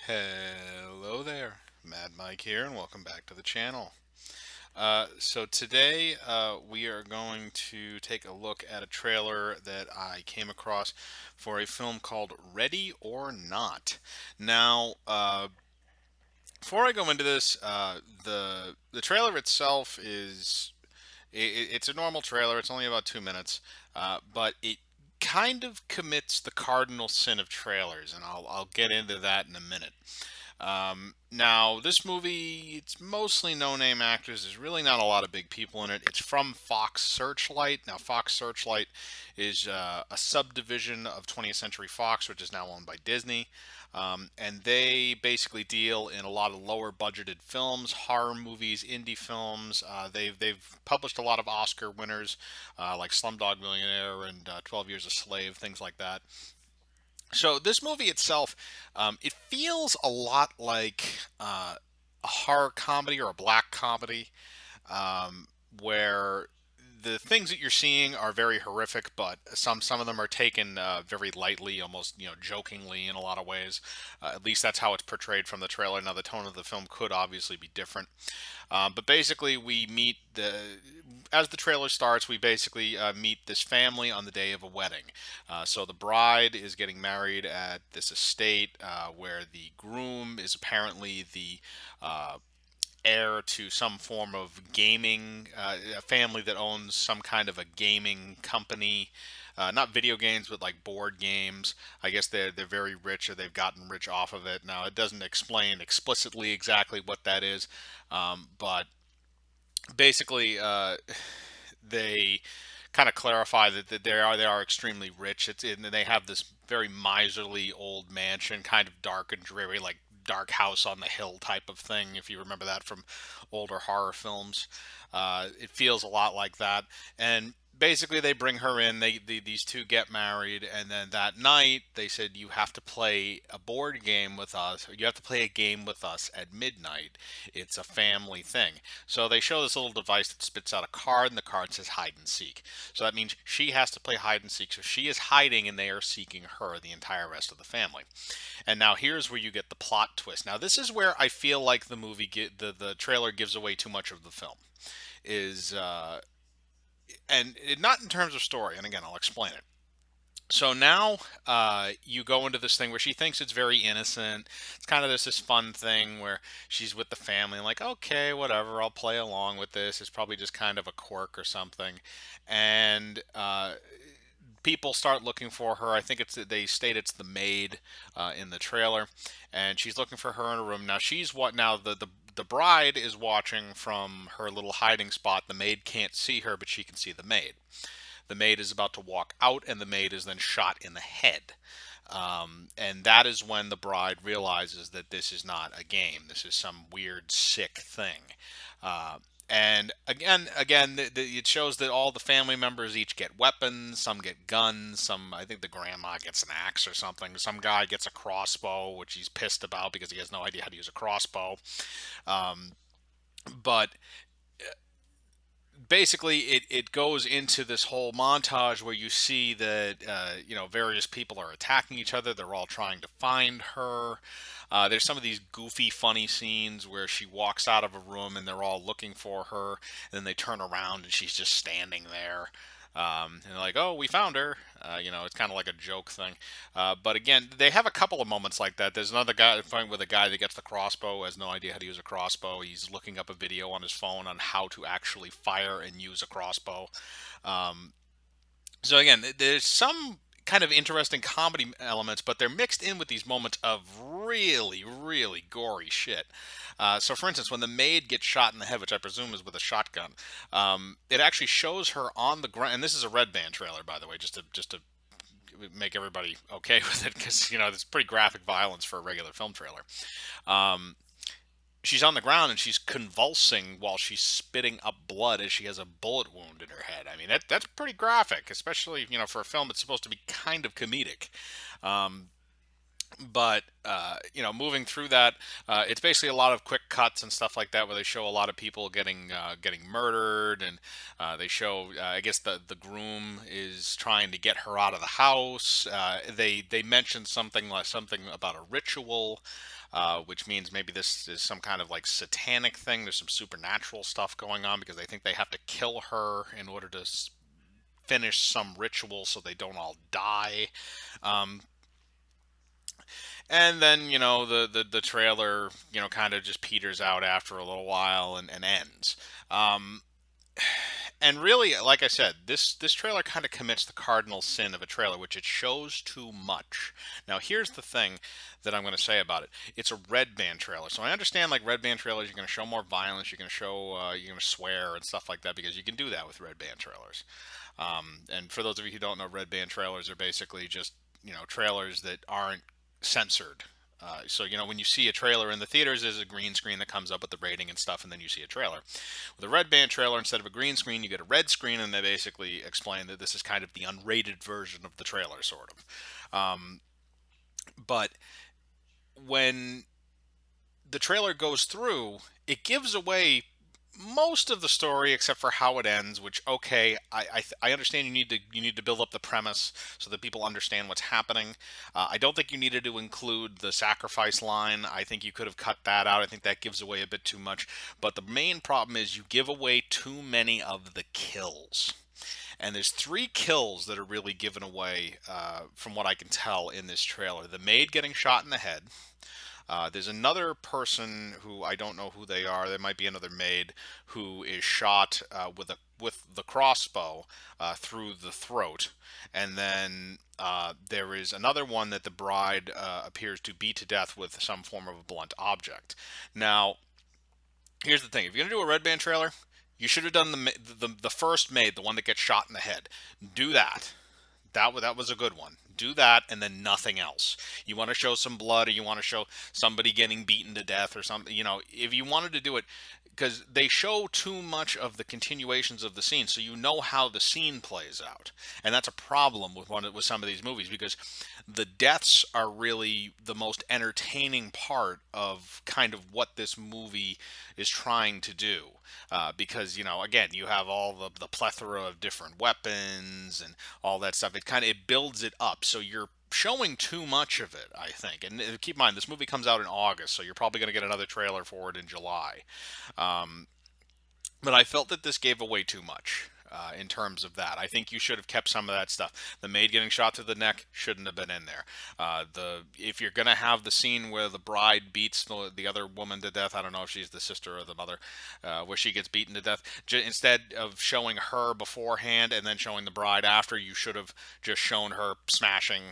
Hello there, Mad Mike here, and welcome back to the channel. So today we are going to take a look at a trailer that I came across for a film called Ready or Not. Now, before I go into this, the trailer itself it's a normal trailer. It's only about 2 minutes, but it kind of commits the cardinal sin of trailers, and I'll get into that in a minute. Now, this movie, it's mostly no-name actors. There's really not a lot of big people in it. It's from Fox Searchlight. Now, Fox Searchlight is a subdivision of 20th Century Fox, which is now owned by Disney. And they basically deal in a lot of lower budgeted films, horror movies, indie films. They've published a lot of Oscar winners like Slumdog Millionaire and 12 Years a Slave, things like that. So this movie itself, it feels a lot like a horror comedy or a black comedy, um, where the things that you're seeing are very horrific, but some of them are taken very lightly, almost jokingly in a lot of ways. At least that's how it's portrayed from the trailer. Now the tone of the film could obviously be different, but basically we meet the as the trailer starts, we basically meet this family on the day of a wedding. So the bride is getting married at this estate where the groom is apparently the uh, heir to some form of gaming, a family that owns some kind of a gaming company. Not video games, but like board games. I guess they're very rich, or they've gotten rich off of it. Now it doesn't explain explicitly exactly what that is, but basically, they kind of clarify that they are extremely rich. And they have this very miserly old mansion, kind of dark and dreary, like Dark House on the Hill type of thing. If you remember that from older horror films, it feels a lot like that. And basically, they bring her in. These two get married, and then that night they said you have to play a board game with us. Or you have to play a game with us at midnight. It's a family thing. So they show this little device that spits out a card, and the card says hide and seek. So that means she has to play hide and seek. So she is hiding, and they are seeking her, the entire rest of the family. And now here's where you get the plot twist. Now this is where I feel like the trailer gives away too much of the film. Is and it, Not in terms of story. And again, I'll explain it. So now you go into this thing where she thinks it's very innocent. It's kind of this fun thing where she's with the family and like, okay, whatever, I'll play along with this. It's probably just kind of a quirk or something. And people start looking for her. I think they state it's the maid in the trailer, and she's looking for her in a room. Now she's what now the bride is watching from her little hiding spot. The maid can't see her, but she can see the maid. The maid is about to walk out, and the maid is then shot in the head. And that is when the bride realizes that this is not a game. This is some weird, sick thing. Uh, and it shows that all the family members each get weapons. Some get guns. I think the grandma gets an axe or something. Some guy gets a crossbow, which he's pissed about because he has no idea how to use a crossbow. Um, but basically it goes into this whole montage where you see that various people are attacking each other. They're all trying to find her. There's some of these goofy funny scenes where she walks out of a room and they're all looking for her, and then they turn around and she's just standing there. And they're like, oh, we found her. It's kind of like a joke thing. But again, they have a couple of moments like that. There's another guy fighting with a guy that gets the crossbow, has no idea how to use a crossbow. He's looking up a video on his phone on how to actually fire and use a crossbow. Um, so again, there's some kind of interesting comedy elements, but they're mixed in with these moments of really, really gory shit. So, for instance, when the maid gets shot in the head, which I presume is with a shotgun, it actually shows her on the ground. And this is a red band trailer, by the way, just to make everybody okay with it, because it's pretty graphic violence for a regular film trailer. Um, she's on the ground and she's convulsing while she's spitting up blood as she has a bullet wound in her head. I mean, that's pretty graphic, especially for a film that's supposed to be kind of comedic. Um, But moving through that, it's basically a lot of quick cuts and stuff like that, where they show a lot of people getting murdered, and they show, I guess, the groom is trying to get her out of the house. They mention something about a ritual. Which means maybe this is some kind of like satanic thing. There's some supernatural stuff going on because they think they have to kill her in order to finish some ritual so they don't all die. Um, and then the trailer kind of just peters out after a little while and ends. Um, and really, like I said, this trailer kind of commits the cardinal sin of a trailer, which it shows too much. Now, here's the thing that I'm going to say about it: it's a red band trailer, so I understand, like, red band trailers, you're going to show more violence, you're going to show, you're going to swear and stuff like that, because you can do that with red band trailers. And for those of you who don't know, red band trailers are basically just trailers that aren't censored. So when you see a trailer in the theaters, there's a green screen that comes up with the rating and stuff, and then you see a trailer. With a red band trailer, instead of a green screen, you get a red screen, and they basically explain that this is kind of the unrated version of the trailer, sort of. But when the trailer goes through, it gives away most of the story except for how it ends. Which, okay, I understand you need to build up the premise so that people understand what's happening. I don't think you needed to include the sacrifice line. I think you could have cut that out. I think that gives away a bit too much. But the main problem is you give away too many of the kills. And there's three kills that are really given away, from what I can tell in this trailer. The maid getting shot in the head. There's another person who I don't know who they are. There might be another maid who is shot with the crossbow through the throat, and then there is another one that the bride appears to beat to death with some form of a blunt object. Now, here's the thing: if you're gonna do a red band trailer, you should have done the first maid, the one that gets shot in the head. Do that. That was a good one. Do that, and then nothing else. You want to show some blood, or you want to show somebody getting beaten to death or something. If you wanted to do it, because they show too much of the continuations of the scene, so you know how the scene plays out, and that's a problem with some of these movies, because the deaths are really the most entertaining part of kind of what this movie is trying to do. Because again, you have all the plethora of different weapons and all that stuff. It builds it up, so you're showing too much of it, I think. And keep in mind, this movie comes out in August, so you're probably going to get another trailer for it in July. Um, but I felt that this gave away too much. In terms of that, I think you should have kept some of that stuff. The maid getting shot through the neck shouldn't have been in there. If you're gonna have the scene where the bride beats the other woman to death, I don't know if she's the sister or the mother, where she gets beaten to death. Instead of showing her beforehand and then showing the bride after, you should have just shown her smashing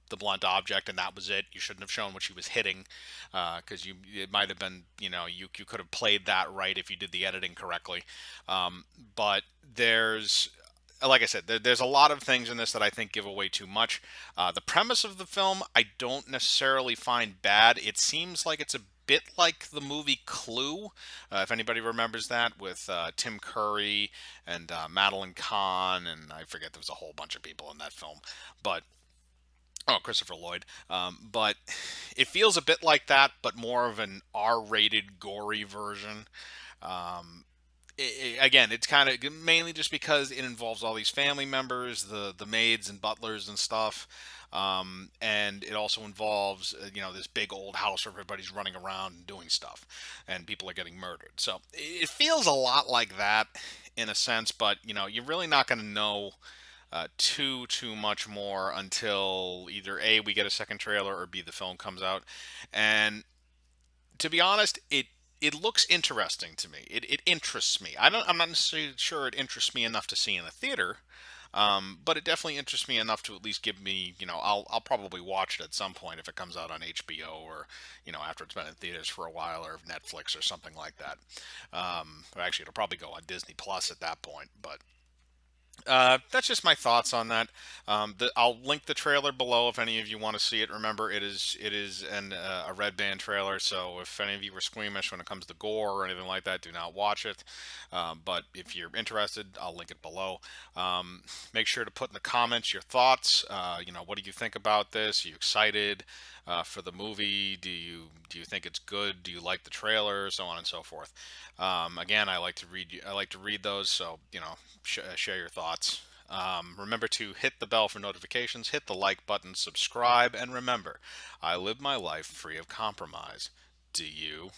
the blunt object, and that was it. You shouldn't have shown what she was hitting, because it might have been, you could have played that right if you did the editing correctly. But there's like I said, there's a lot of things in this that I think give away too much. The premise of the film, I don't necessarily find bad. It seems like it's a bit like the movie Clue, if anybody remembers that, with Tim Curry and Madeline Kahn, and I forget, there was a whole bunch of people in that film, but Christopher Lloyd. But it feels a bit like that, but more of an R-rated, gory version. Um, Again, it's kind of mainly just because it involves all these family members, the maids and butlers and stuff, and it also involves this big old house where everybody's running around and doing stuff, and people are getting murdered. So it feels a lot like that in a sense, but you're really not going to know too much more until either A, we get a second trailer, or B, the film comes out. And to be honest, it looks interesting to me. It interests me. I'm not necessarily sure it interests me enough to see in a theater, but it definitely interests me enough to at least give me, I'll probably watch it at some point if it comes out on HBO, or after it's been in theaters for a while, or Netflix or something like that. Or actually, it'll probably go on Disney Plus at that point. But That's just my thoughts on that. I'll link the trailer below if any of you want to see it. Remember, it is a red band trailer, so if any of you were squeamish when it comes to gore or anything like that, do not watch it. But if you're interested, I'll link it below. Make sure to put in the comments your thoughts. What do you think about this? Are you excited for the movie? Do you think it's good? Do you like the trailer? So on and so forth. Again, I like to read those, so share your thoughts. Remember to hit the bell for notifications, hit the like button, subscribe, and remember, I live my life free of compromise. Do you?